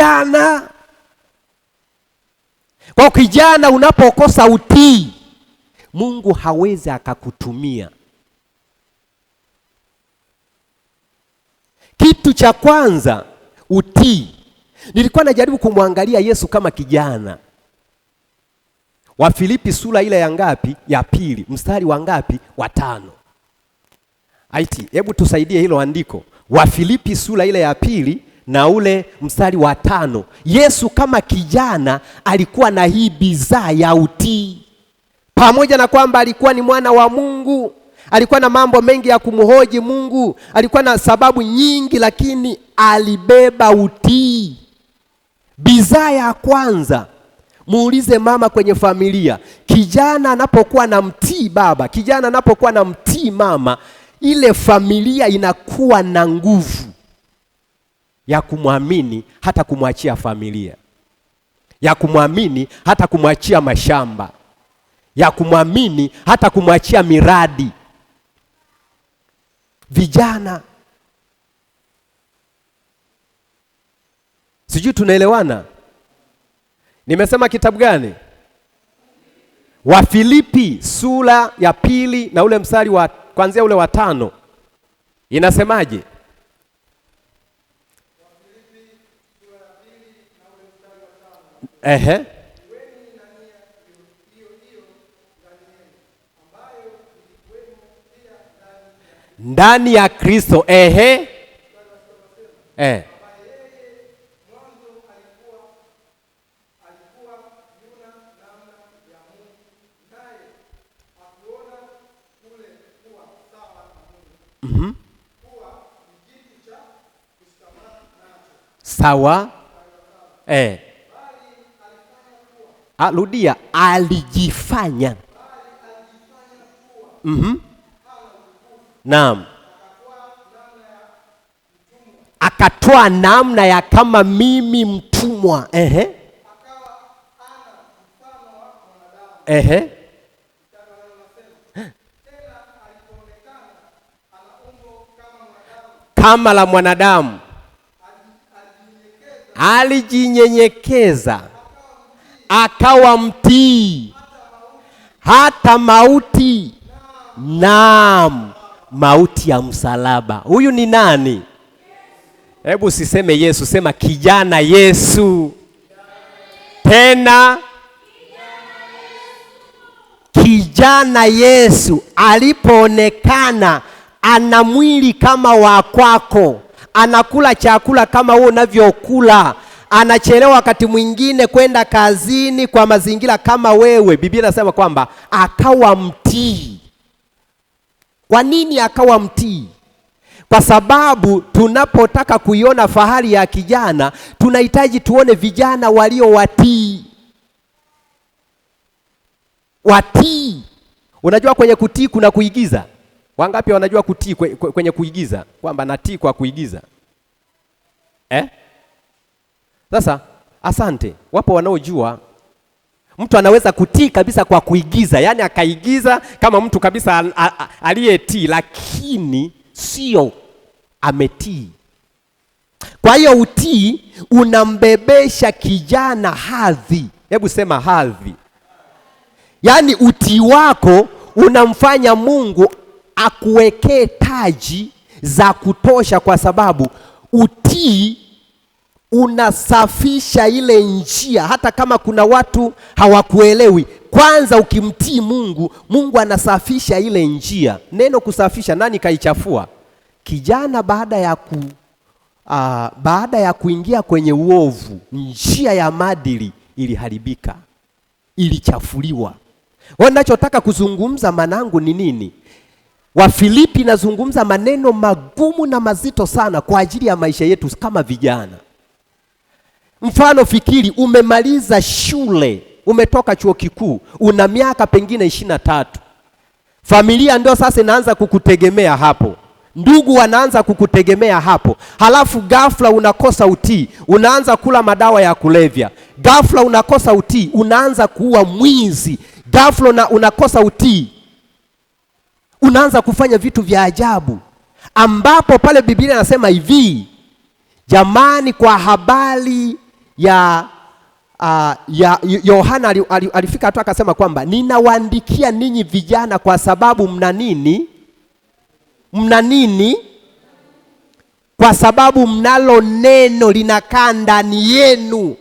kijana. Kwa kijana, unapokosa utii, Mungu hawezi akakutumia. Kitu cha kwanza, utii. Nilikuwa najaribu kumwangalia Yesu kama kijana. Wafilipi sura ile ya ngapi? Ya 2, mstari wa ngapi? Wa 5. Aiti, hebu tusaidie hilo andiko. Wafilipi sura ile ya 2 na ule mstari wa 5. Yesu kama kijana alikuwa na hii bidhaa ya utii. Pamoja na kwamba alikuwa ni mwana wa Mungu, alikuwa na mambo mengi ya kumhoji Mungu, alikuwa na sababu nyingi, lakini alibeba utii. Bidhaa ya kwanza, muulize mama kwenye familia, kijana anapokuwa na mtii baba, kijana anapokuwa na mtii mama, ile familia inakuwa na nguvu ya kumwamini hata kumwachia familia, ya kumwamini hata kumwachia mashamba, ya kumwamini hata kumwachia miradi. Vijana, sijui tunaelewana? Nimesema kitabu gani? Wafilipi sura ya 2 na ule mstari wa kuanzia ule wa 5. Inasemaje? Ehe. Ndani ya Kristo. Ehe. Sawa. Rudia. Alijifanya. Naam. Akatoa namna ya kama mimi mtumwa. Kama la mwanadamu. Alijinyenyekeza, akawa mtii hata mauti. Naam, mauti ya msalaba. Huyu ni nani? Hebu usiseme Yesu, sema kijana Yesu. Tena kijana Yesu alipoonekana ana mwili kama wa kwako, anakula chakula kama wewe unavyokula, anachelewa wakati mwingine kwenda kazini kwa mazingira kama wewe. Biblia inasema kwamba akawa mtii. Kwa nini akawa mtii? Kwa sababu tunapotaka kuiona fahari ya kijana, tunahitaji tuone vijana walio watii. Watii. Unajua kwenye kutii kuna kuigiza. Wangapi wanajua kutii kwenye kuigiza? Kwamba natii kwa kuigiza. Sasa, asante. Wapo wanaojua mtu anaweza kutii kabisa kwa kuigiza. Yaani akaigiza kama mtu kabisa aliyetii, lakini sio ametii. Kwa hiyo utii unambebesha kijana hadhi. Hebu sema hadhi. Yaani utii wako unamfanya Mungu akuwekee taji za kutosha, kwa sababu utii unasafisha ile njia. Hata kama kuna watu hawakuelewi, kwanza ukimtii Mungu, Mungu anasafisha ile njia. Neno kusafisha, nani kaichafua? Kijana baada ya kuingia kwenye uovu, njia ya maadili iliharibika, ilichafuliwa. Wanachotaka kuzungumza manangu ni nini? Wafilipi nazungumza maneno magumu na mazito sana kwa ajili ya maisha yetu kama vijana. Mfano, fikiri umemaliza shule, umetoka chuo kikuu, una miaka pengine 23. Familia ndio sasa inaanza kukutegemea hapo. Ndugu wanaanza kukutegemea hapo. Halafu ghafla unakosa utii, unaanza kula madawa ya kulevya. Ghafla unakosa utii, unaanza kuwa mwizi. Ghafla unakosa utii, unaanza kufanya vitu vya ajabu, ambapo pale Biblia inasema hivi, jamani, kwa habari ya Yohana alifika hatua akasema kwamba ninawaandikia ninyi vijana kwa sababu mna nini? Mna nini? Kwa sababu mnalo neno linakaa ndani yenu.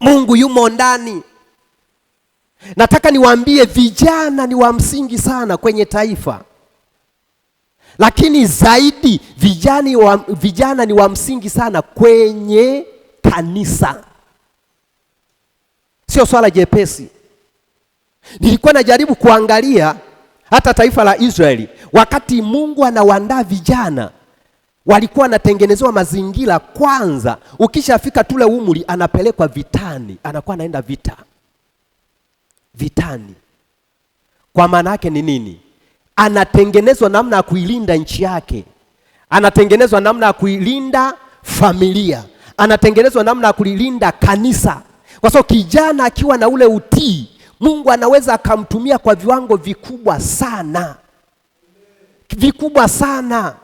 Mungu yumo ndani. Nataka niwaambie vijana ni wa msingi sana kwenye taifa. Lakini zaidi vijana ni wa msingi sana kwenye kanisa. Sio swala jepesi. Nilikuwa najaribu kuangalia hata taifa la Israeli. Wakati Mungu anawaandaa vijana, walikuwa wanatengenezewa mazingira kwanza. Ukishafika tule umri anapelekwa vitani, anakuwa anaenda vitani. Kwa maana yake ni nini? Anatengenezwa namna ya kuilinda nchi yake. Anatengenezwa namna ya kuilinda familia. Anatengenezwa namna ya kulilinda kanisa. Kwa sababu kijana akiwa na ule utii, Mungu anaweza akamtumia kwa viwango vikubwa sana. Vikubwa sana.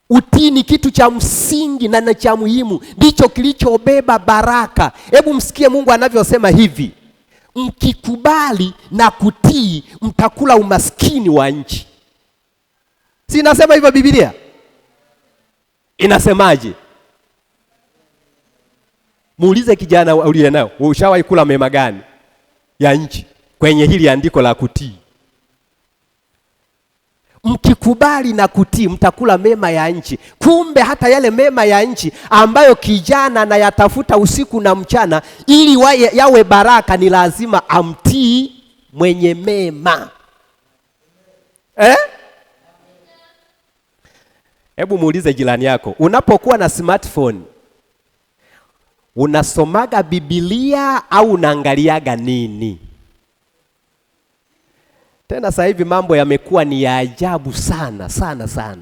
Utii ni kitu cha msingi na cha muhimu. Ndicho kilichobeba baraka. Hebu msikie Mungu anavyosema hivi: mkikubali na kutii mtakula umaskini wa nchi. Si inasema hivyo Biblia? Inasemaje? Muulize kijana uliye nao, ushawahi kula mema gani ya nchi kwenye hili andiko la kutii? Mkikubali na kutii mtakula mema ya nchi. Kumbe hata yale mema ya nchi ambayo kijana anayatafuta usiku na mchana ili yawe baraka, ni lazima amtii mwenye mema. Hebu muulize jirani yako, unapokuwa na smartphone unasomaga Biblia au unaangaliaga nini? Tena sasa hivi mambo yamekuwa ni ya ajabu sana sana sana.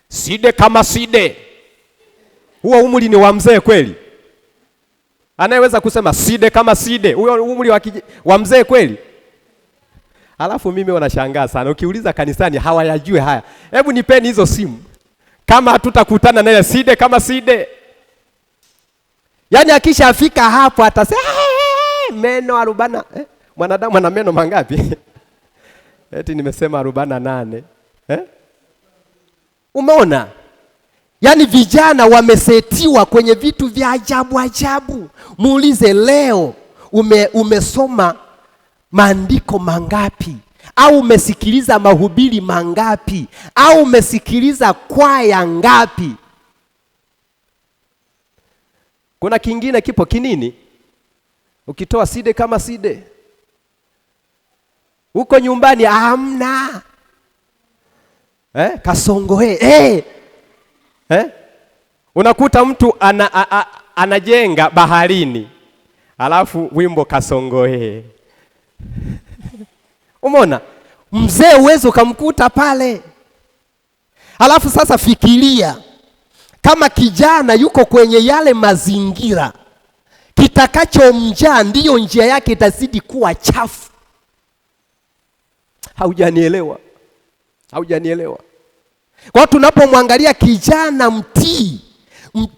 Side kama side. Huo umri ni wa mzee kweli? Anayeweza kusema side kama side, huo umri wa mzee kweli? Alafu mimi wanashangaa sana. Ukiuliza kanisani hawayajui haya. Hebu nipeni hizo simu. Kama hatutakutana naye side kama side. Yaani akishafika hapo atasema meno 40. Mwanadamu ana meno mangapi? Eti nimesema 48. Umeona? Yaani vijana wamesetiwa kwenye vitu vya ajabu ajabu. Muulize leo umesoma maandiko mangapi? Au umesikiliza mahubiri mangapi? Au umesikiliza kwaya ngapi? Kuna kingine kipo kinini? Ukitoa side kama side. Huko nyumbani hamna. Kasongoe. Unakuta mtu anajenga baharini. Alafu wimbo kasongoe. Umeona? Mzee uwezo ukamkuta pale. Alafu sasa fikiria, kama kijana yuko kwenye yale mazingira, kitakachomjaa ndiyo njia yake itazidi kuwa chafu. Haujanielewa? Kwa tunapomwangalia kijana mtii,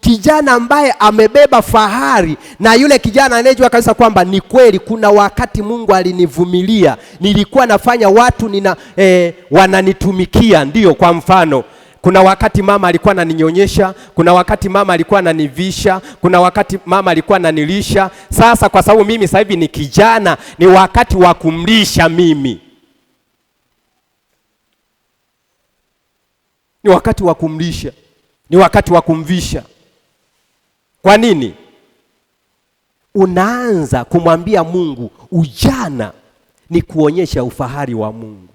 kijana ambaye amebeba fahari, na yule kijana anayejua kabisa kwamba ni kweli kuna wakati Mungu alinivumilia, nilikuwa nafanya watu wananitumikia. Ndiyo, kwa mfano kuna wakati mama alikuwa ananinyonyesha, kuna wakati mama alikuwa ananivisha, kuna wakati mama alikuwa ananilisha. Sasa kwa sababu mimi sasa hivi ni kijana, ni wakati wa kumlisha mimi. Ni wakati wa kumlisha, ni wakati wa kumvisha. Kwa nini? Unaanza kumwambia Mungu, ujana ni kuonyesha ufahari wa Mungu.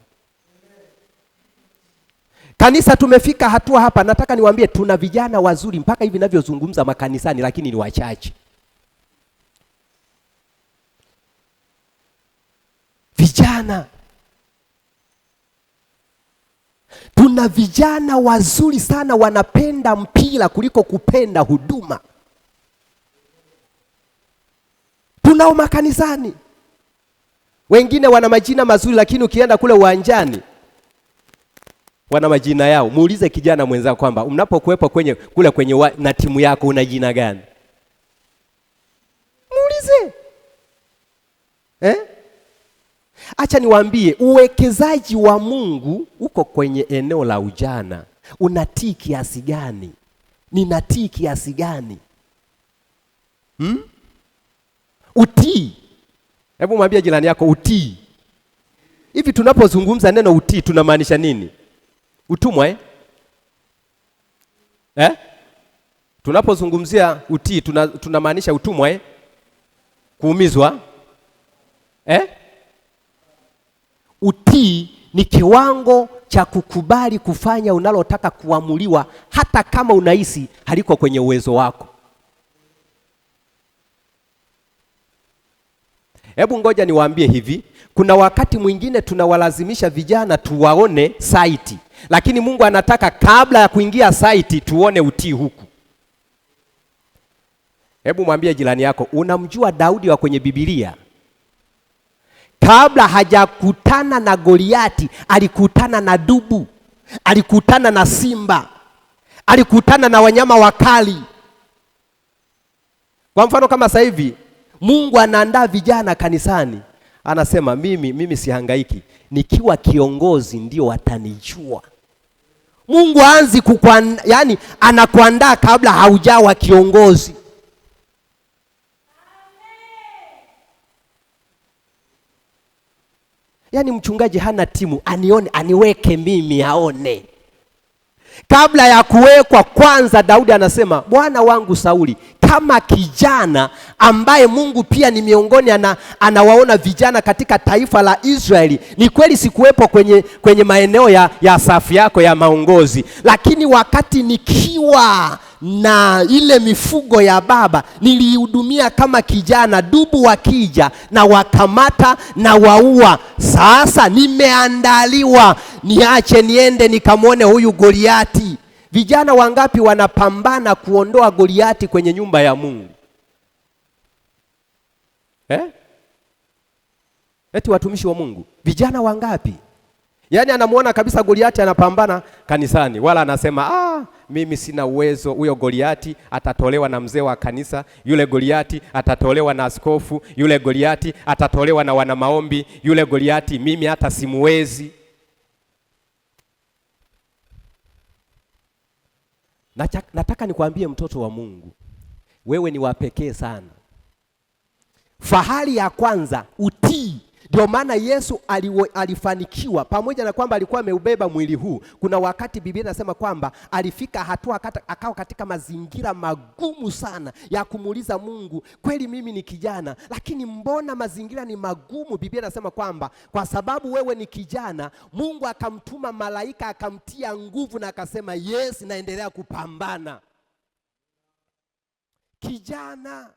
Kanisa tumefika hatua hapa, nataka niwaambie tuna vijana wazuri mpaka hivi ninavyozungumza makanisani, lakini ni wachache. Vijana. Tuna vijana wazuri sana wanapenda mpira kuliko kupenda huduma. Tunao makanisani. Wengine wana majina mazuri lakini ukienda kule uwanjani wana majina yao. Muulize kijana mwenzako kwamba mnapokuwepo kwenye na timu yako una jina gani? Muulize. Acha niwaambie, uwekezaji wa Mungu uko kwenye eneo la ujana. Unatii kiasi gani? Ninatii kiasi gani? Utii. Hebu mwambie jirani yako utii. Hivi tunapozungumza neno utii tunamaanisha nini? Utumwa Tunapozungumzia utii tunamaanisha utumwa Kuumizwa Utii ni kiwango cha kukubali kufanya unalotaka kuamuliwa hata kama unahisi haliko kwenye uwezo wako. Hebu ngoja niwaambie hivi, kuna wakati mwingine tunawalazimisha vijana tuwaone site, lakini Mungu anataka kabla ya kuingia site tuone utii huku. Hebu mwambie jirani yako, unamjua Daudi wa kwenye Biblia? Kabla hajakutana na Goliati, alikutana na dubu, alikutana na simba, alikutana na wanyama wakali. Kwa mfano kama sasa hivi Mungu anaandaa vijana kanisani, anasema mimi sihangaiki, nikiwa kiongozi ndio watanijua. Mungu aanzi yani anakuandaa kabla haujawa kiongozi. Yani mchungaji hana timu, aniweke mimi aone. Kabla ya kuwekwa kwanza, Daudi anasema, Bwana wangu Sauli kama kijana ambaye Mungu pia ni miongoni anawaona vijana katika taifa la Israeli. Ni kweli sikuwepo kwenye maeneo ya safu yako ya maongozi, lakini wakati nikiwa na ile mifugo ya baba nilihudumia kama kijana. Dubu wakija na wakamata na waua. Sasa nimeandaliwa, niache niende nikamwone huyu Goliati. Vijana wangapi wanapambana kuondoa Goliati kwenye nyumba ya Mungu? Eti watumishi wa Mungu, vijana wangapi? Yaani anamuona kabisa Goliati anapambana kanisani, wala anasema mimi sina uwezo. Huyo Goliati atatolewa na mzee wa kanisa, yule Goliati atatolewa na askofu, yule Goliati atatolewa na wana maombi, yule Goliati mimi hata simuwezi. Nataka nikwambie mtoto wa Mungu, wewe ni wa pekee sana. Fahari ya kwanza, utii. Ndio maana Yesu alifanikiwa, pamoja na kwamba alikuwa ameubeba mwili huu. Kuna wakati Biblia inasema kwamba alifika hatua akawa katika mazingira magumu sana ya kumuuliza Mungu, kweli mimi ni kijana, lakini mbona mazingira ni magumu? Biblia inasema kwamba kwa sababu wewe ni kijana, Mungu akamtuma malaika akamtia nguvu na akasema, yes, naendelea kupambana. Kijana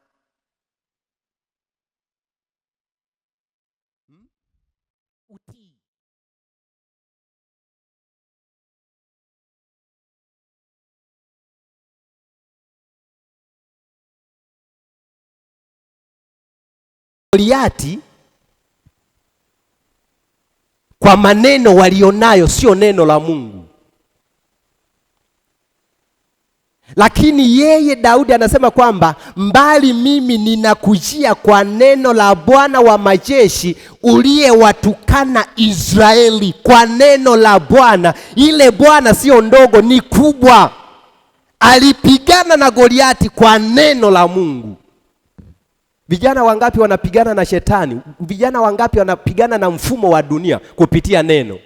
utii. Goliati kwa maneno walionayo sio neno la Mungu. Lakini yeye Daudi anasema kwamba mbali mimi ninakujia kwa neno la Bwana wa majeshi uliyewatukana Israeli. Kwa neno la Bwana. Ile Bwana sio ndogo, ni kubwa. Alipigana na Goliati kwa neno la Mungu. Vijana wangapi wanapigana na shetani? Vijana wangapi wanapigana na mfumo wa dunia kupitia neno?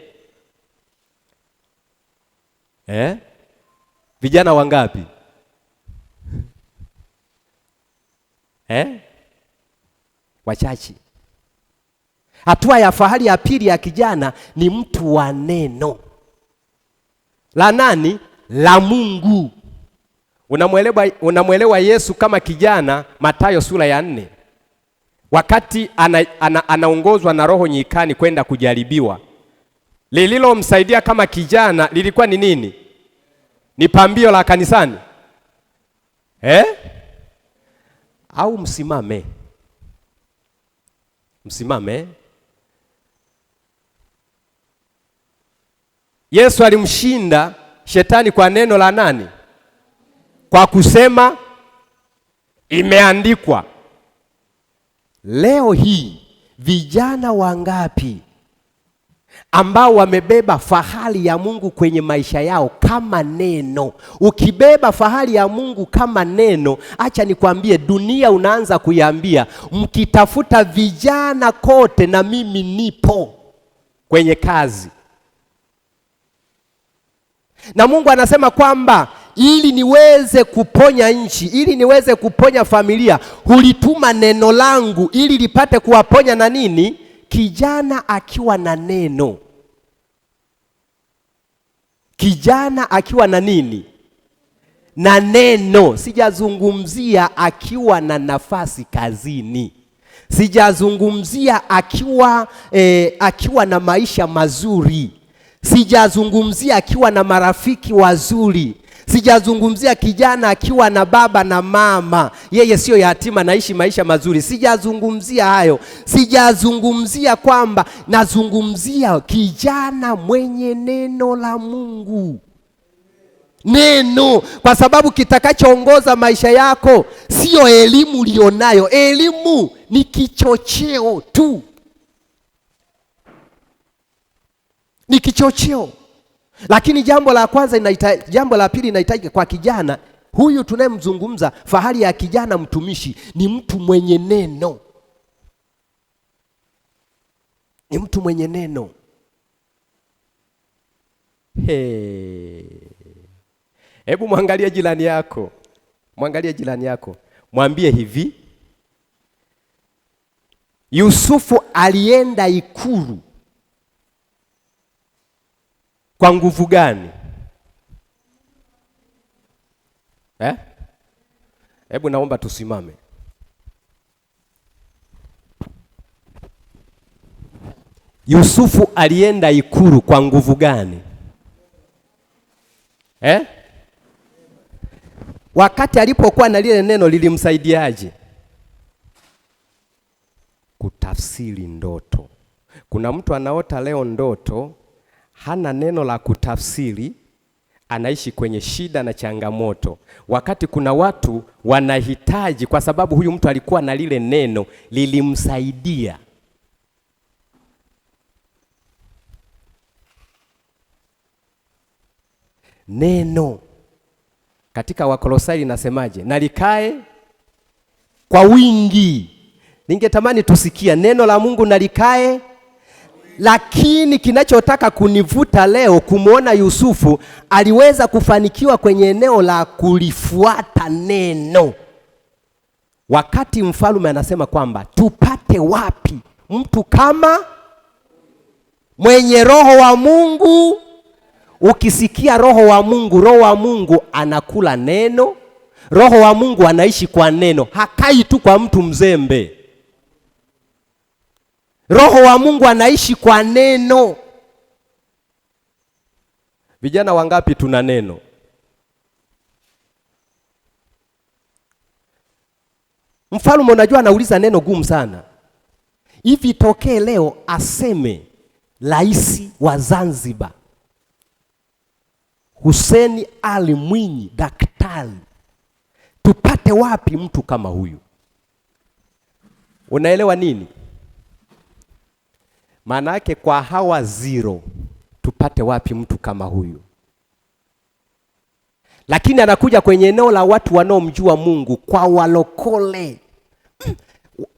Vijana wangapi? Wachache. Hatua ya fahari ya pili ya kijana ni mtu wa neno. La nani? La Mungu. Unamwelewa Yesu kama kijana, Mathayo sura ya 4. Wakati anaongozwa na Roho nyikani kwenda kujaribiwa. Lililomsaidia kama kijana lilikuwa ni nini? Ni pambio la kanisani? Au msimame? Msimame. Yesu alimshinda shetani kwa neno la nani? Kwa kusema imeandikwa. Leo hii vijana wangapi ambao wamebeba fahari ya Mungu kwenye maisha yao kama neno? Ukibeba fahari ya Mungu kama neno, acha nikwambie, dunia unaanza kuiambia, mkitafuta vijana kote na mimi nipo kwenye kazi. Na Mungu anasema kwamba ili niweze kuponya nchi, ili niweze kuponya familia, hulituma neno langu ili lipate kuwaponya na nini? Kijana akiwa na neno. Kijana akiwa na nini? Na neno. Sijazungumzia akiwa na nafasi kazini. Sijazungumzia akiwa na maisha mazuri. Sijazungumzia akiwa na marafiki wazuri. Sijazungumzia kijana akiwa na baba na mama, yeye sio yatima, naishi maisha mazuri. Sijazungumzia hayo. Sijazungumzia kwamba, nazungumzia kijana mwenye neno la Mungu. Neno, kwa sababu kitakachoongoza maisha yako sio elimu ulionayo. Elimu ni kichocheo tu. Ni kichocheo. Lakini jambo la pili inahitaji kwa kijana huyu tunayemzungumza, fahari ya kijana mtumishi ni mtu mwenye neno. Ni mtu mwenye neno. Hebu mwangalie jirani yako. Mwangalie jirani yako. Mwambie hivi, Yusufu alienda ikulu kwa nguvu gani? Hebu naomba tusimame. Yusufu alienda ikulu kwa nguvu gani? Wakati alipokuwa na lile neno lilimsaidiaje? Kutafsiri ndoto. Kuna mtu anaota leo ndoto, hana neno la kutafsiri, anaishi kwenye shida na changamoto. Wakati kuna watu wanahitaji, kwa sababu huyu mtu alikuwa na lile neno lilimsaidia. Neno katika Wakolosai linasemaje? Na likae kwa wingi. Ningetamani tusikia neno la Mungu na likae. Lakini kinachotaka kunivuta leo kumuona Yusufu aliweza kufanikiwa kwenye eneo la kulifuata neno. Wakati mfalme anasema kwamba tupate wapi mtu kama mwenye roho wa Mungu. Ukisikia roho wa Mungu anakula neno. Roho wa Mungu anaishi kwa neno, hakai tu kwa mtu mzembe. Roho wa Mungu anaishi kwa neno. Vijana wangapi tuna neno? Mfalme unajua anauliza neno gumu sana. Hivi tokee leo aseme rais wa Zanzibar Hussein Ali Mwinyi daktari, tupate wapi mtu kama huyu? Unaelewa nini? Maana yake kwa hawa zero tupate wapi mtu kama huyu? Lakini anakuja kwenye eneo la watu wanaomjua Mungu, kwa walokole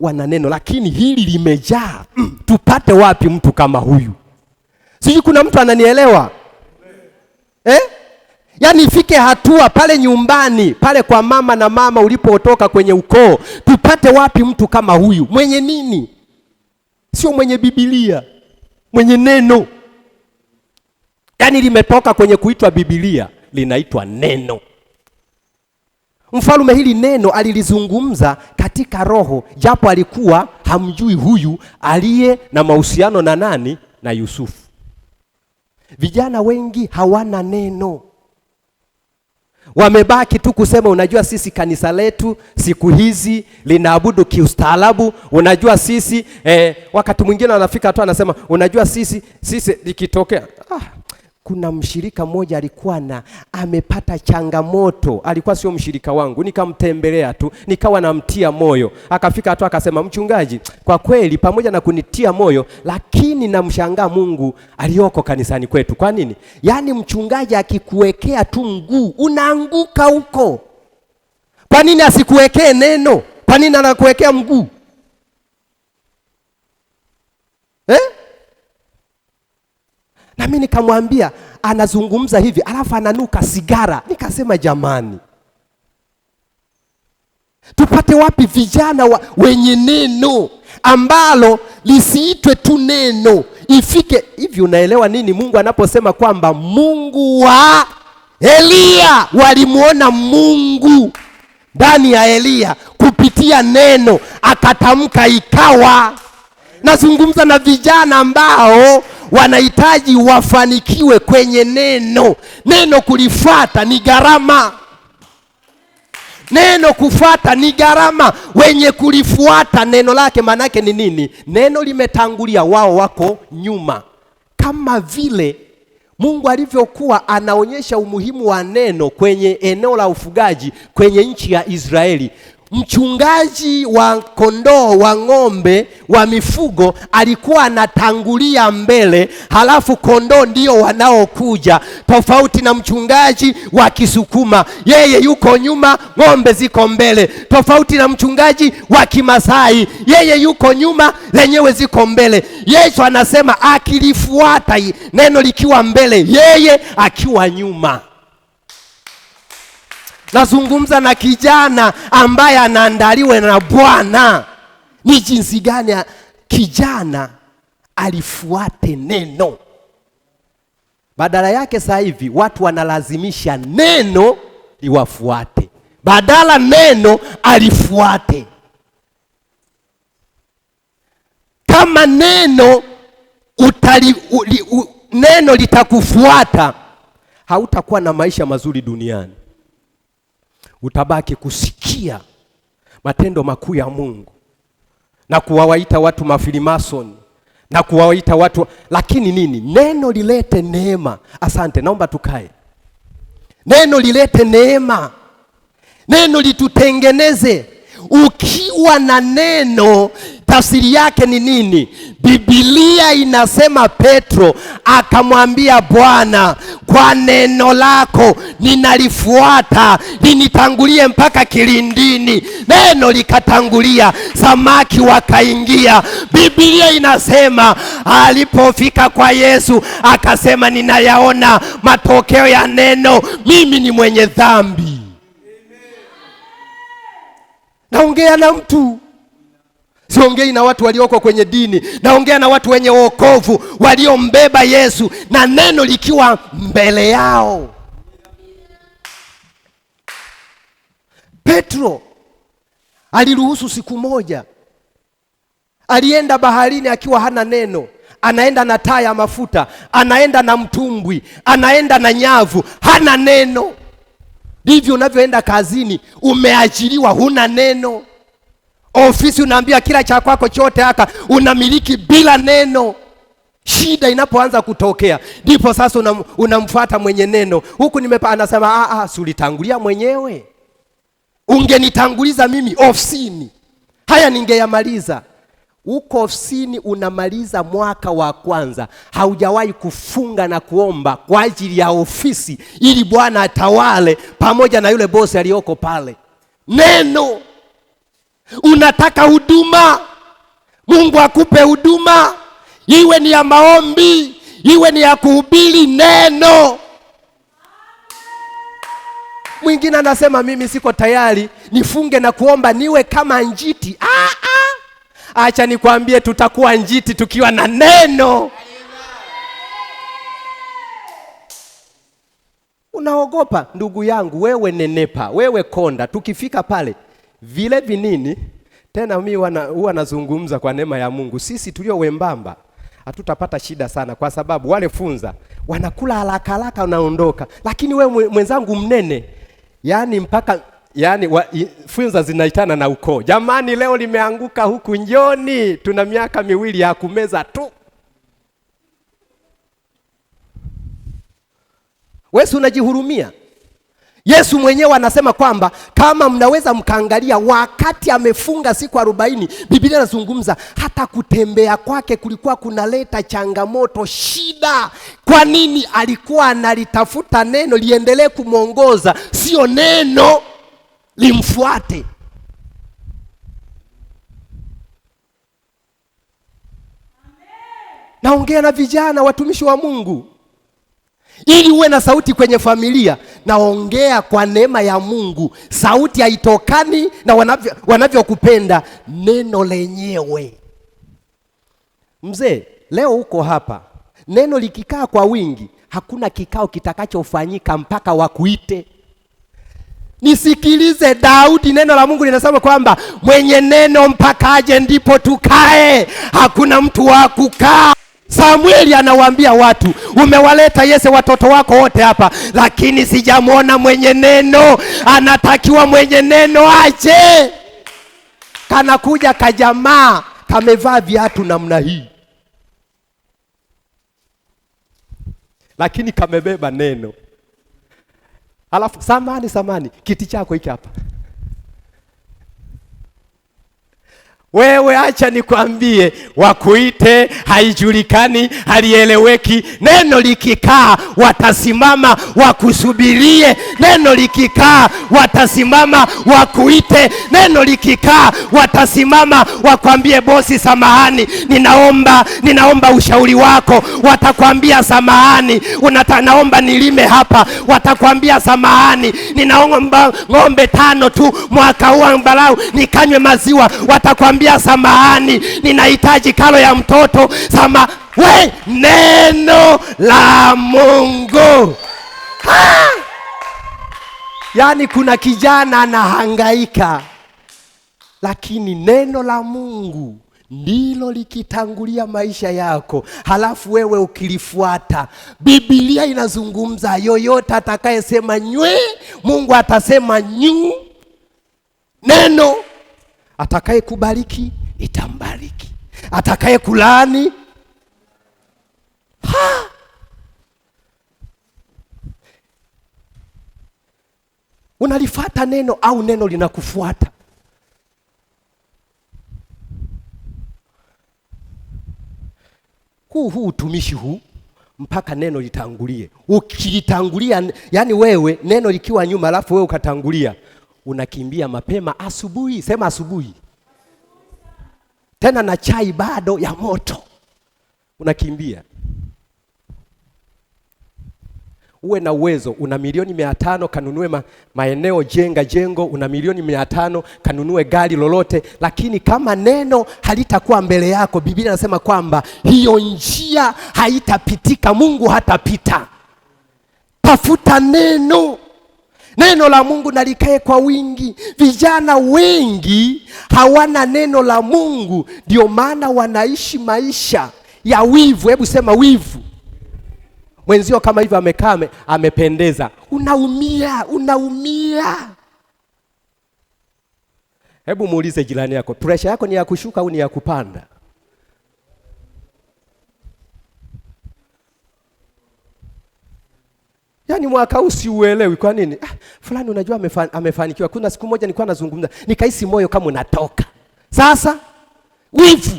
wana neno, lakini hili limejaa. Tupate wapi mtu kama huyu? Sijui kuna mtu ananielewa? Yaani ifike hatua pale nyumbani, pale kwa mama na mama ulipotoka kwenye ukoo, tupate wapi mtu kama huyu? Mwenye nini? Sio mwenye Biblia, mwenye neno. Yaani limetoka kwenye kuitwa Biblia, linaitwa neno. Mfalme hili neno alilizungumza katika roho, japo alikuwa hamjui huyu aliye na mahusiano na nani? Na Yusufu. Vijana wengi hawana neno. Wamebaki tu kusema, unajua sisi kanisa letu siku hizi linaabudu kiustaarabu. Unajua sisi wakati mwingine anafika tu anasema, unajua sisi likitokea kuna mshirika mmoja alikuwa amepata changamoto, alikuwa sio mshirika wangu, nikamtembelea tu, nikawa namtia moyo. Akafika hatua akasema, mchungaji, kwa kweli pamoja na kunitia moyo, lakini namshangaa Mungu aliyoko kanisani kwetu. Kwa nini? Yaani mchungaji akikuwekea tu mguu unaanguka huko. Kwa nini asikuwekee neno? Kwa nini anakuwekea mguu? Na mimi nikamwambia, anazungumza hivi alafu ananuka sigara. Nikasema jamani, tupate wapi vijana wenye neno ambalo lisiitwe tu neno, ifike hivi. Unaelewa nini Mungu anaposema kwamba Mungu wa Elia, walimuona Mungu ndani ya Elia kupitia neno, akatamka ikawa. Nazungumza na vijana ambao wanahitaji wafanikiwe kwenye neno. Neno kulifuata ni gharama. Neno kufuata ni gharama. Wenye kulifuata neno lake manake ni nini? Neno limetangulia, wao wako nyuma. Kama vile Mungu alivyokuwa anaonyesha umuhimu wa neno kwenye eneo la ufugaji kwenye nchi ya Israeli. Mchungaji wa kondoo, wa ng'ombe, wa mifugo alikuwa anatangulia mbele, halafu kondoo ndio wanaokuja. Tofauti na mchungaji wa Kisukuma, yeye yuko nyuma, ng'ombe ziko mbele. Tofauti na mchungaji wa Kimasai, yeye yuko nyuma, lenyewe ziko mbele. Yesu anasema akilifuata neno likiwa mbele, yeye akiwa nyuma. Nazungumza na kijana ambaye anaandaliwa na Bwana. Ni jinsi gani kijana alifuate neno. Badala yake sasa hivi watu wanalazimisha neno liwafuate, badala neno alifuate. Kama neno neno litakufuata, hautakuwa na maisha mazuri duniani. Utabaki kusikia matendo makuu ya Mungu na kuwaita watu mafilimason na kuwaita watu, lakini nini? Neno lilete neema. Asante, naomba tukae. Neno lilete neema. Neno litutengeneze. Ukiwa na neno, tafsiri yake ni nini? Biblia inasema Petro akamwambia Bwana, kwa neno lako ninalifuata, linitangulie mpaka kilindini. Neno likatangulia, samaki wakaingia. Biblia inasema alipofika kwa Yesu akasema, ninayaona matokeo ya neno, mimi ni mwenye dhambi. Naongea na mtu, siongei na watu walioko kwenye dini. Naongea na watu wenye wokovu, waliombeba Yesu na neno likiwa mbele yao. Petro aliruhusu siku moja, alienda baharini akiwa hana neno. Anaenda na taa ya mafuta, anaenda na mtumbwi, anaenda na nyavu, hana neno. Ndivyo unavyoenda kazini, umeajiriwa, huna neno. Ofisi unaambia kila cha kwako chote haka unamiliki bila neno. Shida inapoanza kutokea, ndipo sasa unamfuata mwenye neno. Huku anasema si ulitangulia mwenyewe. Ungenitanguliza mimi ofisini, haya ningeyamaliza. Uko ofisini unamaliza mwaka wa kwanza, haujawahi kufunga na kuomba kwa ajili ya ofisi ili Bwana atawale pamoja na yule bosi aliyoko pale. Neno. Unataka huduma, Mungu akupe huduma, iwe ni ya maombi, iwe ni ya kuhubiri neno. Mwingine anasema mimi siko tayari nifunge na kuomba niwe kama njiti. Acha nikwambie, tutakuwa njiti tukiwa na neno. Unaogopa ndugu yangu, wewe nenepa, wewe konda. Tukifika pale vile vinini tena, mimi huwa nazungumza kwa neema ya Mungu, sisi tulio wembamba hatutapata shida sana, kwa sababu wale funza wanakula haraka haraka unaondoka. Lakini wewe mwenzangu mnene, funza zinaitana na ukoo. Jamani, leo limeanguka huku njoni, tuna miaka 2 ya kumeza tu. Wewe unajihurumia. Yesu mwenyewe anasema kwamba kama mnaweza mkaangalia wakati amefunga siku 40, Biblia inazungumza hata kutembea kwake kulikuwa kunaleta changamoto, shida. Kwa nini? Alikuwa analitafuta neno liendelee kumwongoza, sio neno limfuate. Naongea na vijana watumishi wa Mungu. Ili uwe na sauti kwenye familia, naongea kwa neema ya Mungu. Sauti haitokani na wanavyokupenda, neno lenyewe. Mzee, leo uko hapa. Neno likikaa kwa wingi, hakuna kikao kitakachofanyika mpaka wakuite. Nisikilize Daudi, neno la Mungu linasema kwamba mwenye neno mpaka aje ndipo tukae. Hakuna mtu wa kukaa. Samueli anawaambia watu, umewaleta Yese watoto wako wote hapa, lakini sijamwona mwenye neno. Anatakiwa mwenye neno aje. Kanakuja kajamaa kamevaa viatu namna hii, lakini kamebeba neno. Alafu samani, kiti chako hiki hapa. Wewe acha nikwambie, wakuite haijulikani, halieleweki. Neno likikaa watasimama wakusubirie. Neno likikaa watasimama wakuite. Neno likikaa watasimama wakwambie, bosi samahani, ninaomba ushauri wako. Watakwambia samahani, naomba nilime hapa. Watakwambia samahani, ninaomba ng'ombe 5 tu mwaka huu angalau nikanywe maziwa. Watakwambia samahani, ninahitaji karo ya mtoto. Neno la Mungu. Yaani kuna kijana anahangaika, lakini neno la Mungu ndilo likitangulia maisha yako, halafu wewe ukilifuata. Biblia inazungumza yoyote atakayesema nywe, Mungu atasema nyu. Neno atakaye kubariki itambariki, atakaye kulaani unalifuata neno au neno linakufuata? Huu utumishi huu mpaka neno litangulie. Ukilitangulia, yani wewe neno likiwa nyuma alafu wewe ukatangulia, unakimbia mapema asubuhi. Sema asubuhi. Tena na chai bado ya moto, unakimbia. Uwe na uwezo, una milioni 500 kanunue maeneo, jenga jengo. Una milioni 500 kanunue gari lolote, lakini kama neno halitakuwa mbele yako, Biblia inasema kwamba hiyo njia haitapitika, Mungu hatapita. Tafuta neno. Neno la Mungu nalikae kwa wingi. Vijana wengi hawana neno la Mungu, ndio maana wanaishi maisha ya wivu. Hebu sema wivu. Mwenzio kama hivyo amekaa amependeza, unaumia. Hebu muulize jirani yako, pressure yako ni ya kushuka au ni ya kupanda? Yaani mwaka huu siuelewi kwa nini? Fulani unajua amefanikiwa. Kuna siku moja nilikuwa nazungumza, nikahisi moyo kama unatoka. Sasa wivu.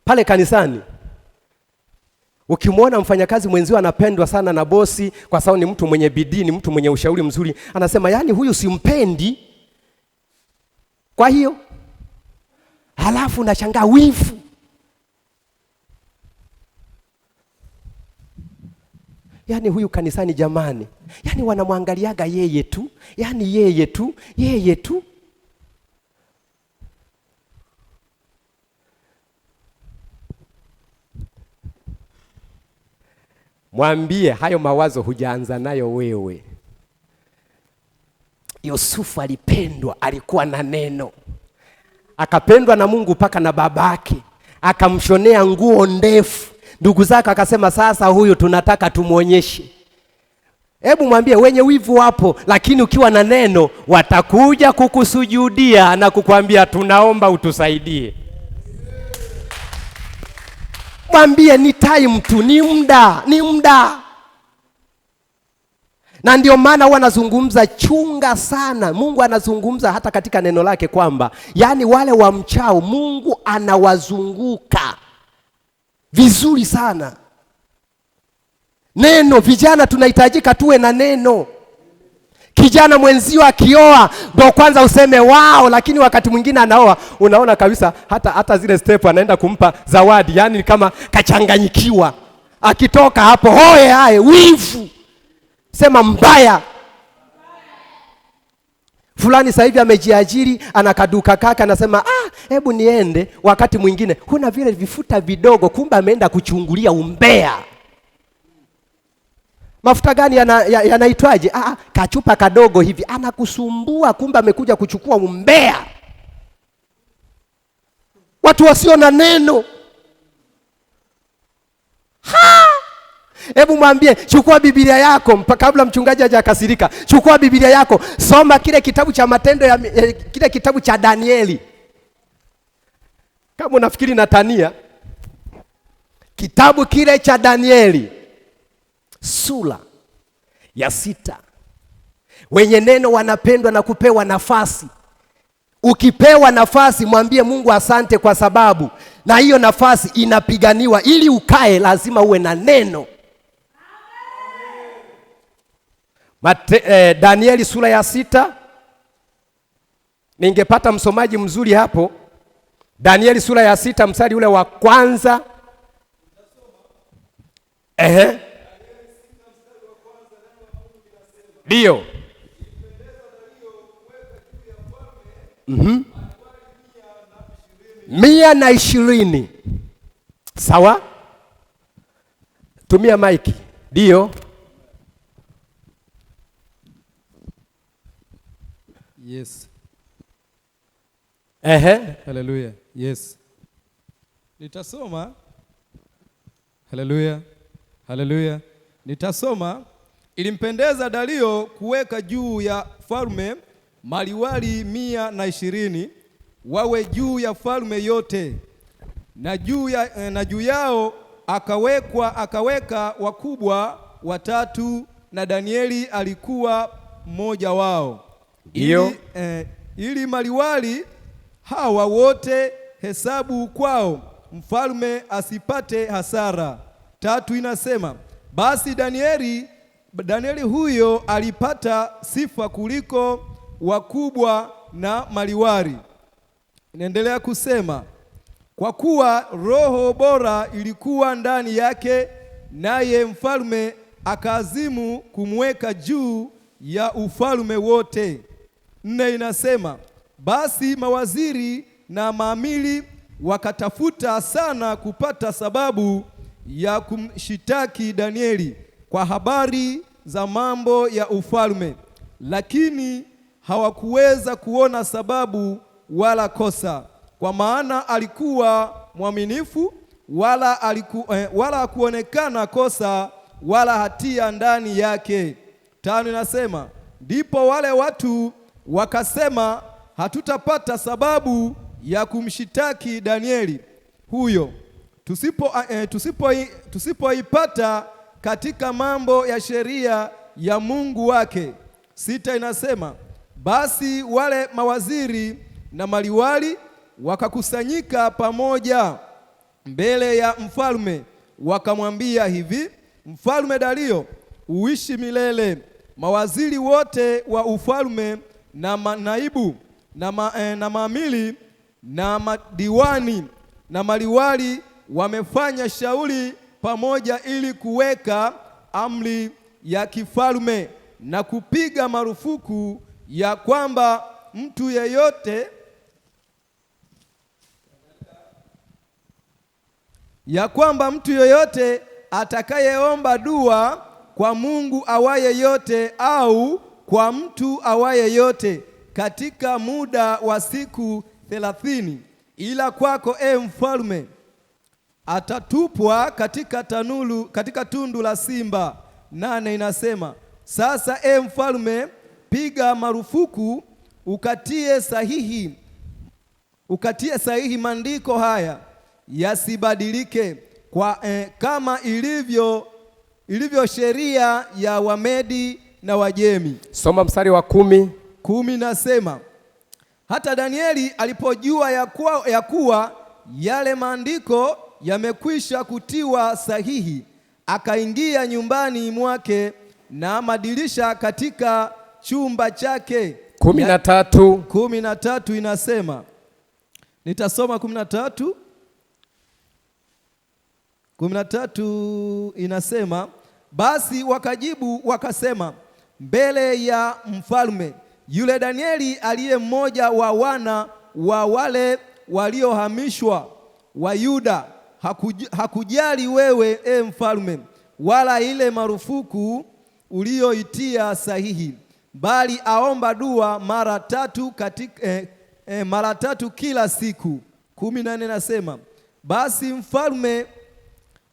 Pale kanisani ukimwona mfanyakazi mwenzio anapendwa sana na bosi kwa sababu ni mtu mwenye bidii, ni mtu mwenye ushauri mzuri, anasema yani huyu simpendi. Kwa hiyo halafu unashangaa wivu. Yani huyu kanisani jamani, yani wanamwangaliaga yeye tu, yani yeye tu. Mwambie hayo mawazo hujaanza nayo wewe. Yusufu alipendwa, alikuwa na neno. Akapendwa na Mungu mpaka na babake, akamshonea nguo ndefu. Ndugu zake akasema sasa huyu tunataka tumuonyeshe. Hebu mwambie wenye wivu wapo, lakini ukiwa na neno watakuja kukusujudia na kukwambia tunaomba utusaidie. Mwambie ni time tu, ni muda. Na ndio maana wanazungumza chunga sana. Mungu anazungumza hata katika neno lake kwamba yani wale wamchao Mungu anawazunguka vizuri sana. Neno, vijana tunahitajika tuwe na neno. Kijana mwenzio akioa ndio kwanza useme wao, lakini wakati mwingine anaoa unaona kabisa hata zile step anaenda kumpa zawadi, yani kama kachanganyikiwa. Akitoka hapo hae wivu. Sema mbaya. Fulani sasa hivi amejiajiri, anakaduka kaka, anasema hebu niende. Wakati mwingine huna vile vifuta vidogo, kumbe ameenda kuchungulia umbea. Mafuta gani yanaitwaje? Kachupa kadogo hivi, anakusumbua, kumbe amekuja kuchukua umbea. Watu wasio na neno. Hebu mwambie chukua Biblia yako kabla mchungaji hajakasirika. Chukua Biblia yako, soma kile kitabu cha Matendo kile kitabu cha Danieli. Kama unafikiri natania, kitabu kile cha Danieli sura ya 6. Wenye neno wanapendwa na kupewa nafasi. Ukipewa nafasi mwambie Mungu asante, kwa sababu na hiyo nafasi inapiganiwa. Ili ukae lazima uwe na neno. Danieli sura ya 6. Ningepata msomaji mzuri hapo. Danieli sura ya 6 mstari ule wa kwanza. Ndio. Mia na 20. Sawa? Tumia maiki. Ndio. Yes. Hallelujah. Yes. Nitasoma. Hallelujah. Nitasoma. Ilimpendeza Dario kuweka juu ya falme maliwali 120 wawe juu ya falme yote, na juu yao akaweka wakubwa 3, na Danieli alikuwa mmoja wao. Ili maliwali hawa wote hesabu kwao mfalme asipate hasara. 3 inasema basi Danieli huyo alipata sifa kuliko wakubwa na maliwali. Inaendelea kusema kwa kuwa roho bora ilikuwa ndani yake, naye mfalme akaazimu kumweka juu ya ufalme wote. 4 inasema basi mawaziri na maamili wakatafuta sana kupata sababu ya kumshitaki Danieli kwa habari za mambo ya ufalme, lakini hawakuweza kuona sababu wala kosa, kwa maana alikuwa mwaminifu, wala hakuonekana kosa wala hatia ndani yake. 5 inasema ndipo wale watu wakasema hatutapata sababu ya kumshitaki Danieli huyo tusipoipata katika mambo ya sheria ya Mungu wake. 6 inasema basi wale mawaziri na maliwali wakakusanyika pamoja mbele ya mfalme, wakamwambia hivi: Mfalme Dario, uishi milele. Mawaziri wote wa ufalme na manaibu na maamili na madiwani na maliwali wamefanya shauri pamoja ili kuweka amri ya kifalme na kupiga marufuku ya kwamba mtu yeyote atakayeomba dua kwa Mungu awaye yote au kwa mtu awaye yote katika muda wa siku 30, ila kwako mfalme atatupwa katika tundu la simba. 8 inasema Sasa mfalme, piga marufuku ukatie sahihi maandiko haya yasibadilike kama ilivyo sheria ya Wamedi na Wajemi. Soma mstari wa 10. 10 nasema, hata Danieli alipojua ya kuwa yale maandiko yamekwisha kutiwa sahihi, akaingia nyumbani mwake na madirisha katika chumba chake. 13 inasema, nitasoma 13 inasema, basi wakajibu wakasema mbele ya mfalme, yule Danieli aliye mmoja wa wana wa wale waliohamishwa wa Yuda hakujali wewe mfalme, wala ile marufuku ulioitia sahihi, bali aomba dua mara tatu kila siku. 14 nasema, basi mfalme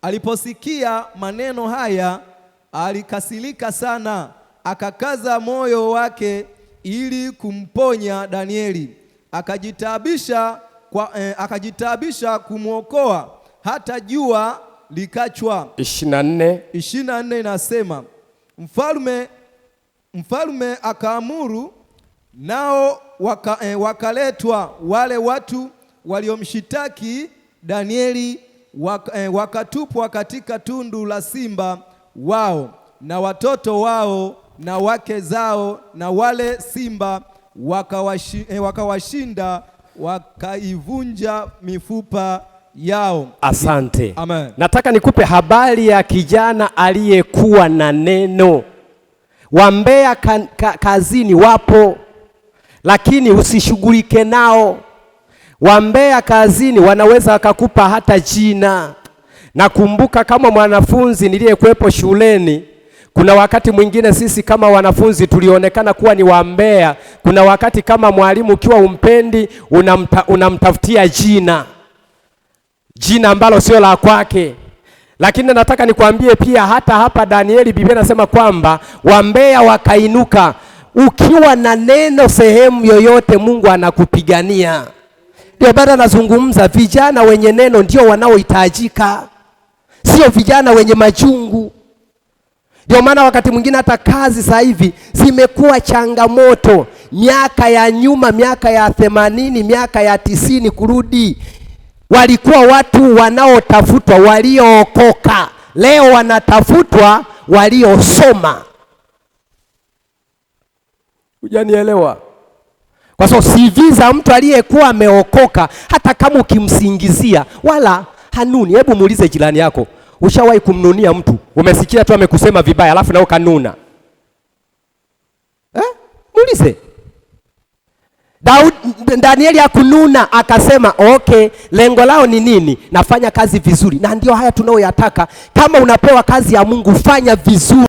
aliposikia maneno haya alikasirika sana, akakaza moyo wake ili kumponya Danieli, akajitabisha kumwokoa hata jua likachwa. 24 inasema, mfalme akaamuru, nao wakaletwa wale watu waliomshitaki Danieli, wakatupwa katika tundu la simba, wao na watoto wao na wake zao, na wale simba wakawashinda, wakaivunja mifupa yao. Asante. Amen. Nataka nikupe habari ya kijana aliyekuwa na neno. Wambea kazini wapo, lakini usishughulike nao. Wambea kazini wanaweza wakakupa hata jina. Nakumbuka kama mwanafunzi niliyekuwepo shuleni, kuna wakati mwingine sisi kama wanafunzi tulionekana kuwa ni wambea. Kuna wakati kama mwalimu ukiwa umpendi unamtafutia jina ambalo sio la kwake. Lakini nataka nikwambie pia, hata hapa Danieli Biblia inasema kwamba wambea wakainuka. Ukiwa na neno sehemu yoyote, Mungu anakupigania. Ndio baada nazungumza, vijana wenye neno ndio wanaohitajika, sio vijana wenye majungu. Ndio maana wakati mwingine hata kazi sasa hivi zimekuwa changamoto. Miaka ya nyuma, miaka ya 80, miaka ya 90 kurudi, walikuwa watu wanaotafutwa waliookoka. Leo wanatafutwa waliosoma. Hujanielewa? Kwa sababu CV za mtu aliyekuwa ameokoka, hata kama ukimsingizia wala hanuni. Hebu muulize jirani yako, ushawahi kumnunia mtu? Umesikia tu amekusema vibaya alafu na ukanuna? Muulize. Danieli akununa, akasema okay, lengo lao ni nini? Nafanya kazi vizuri. Na ndio haya tunaoyataka. Kama unapewa kazi ya Mungu, fanya vizuri.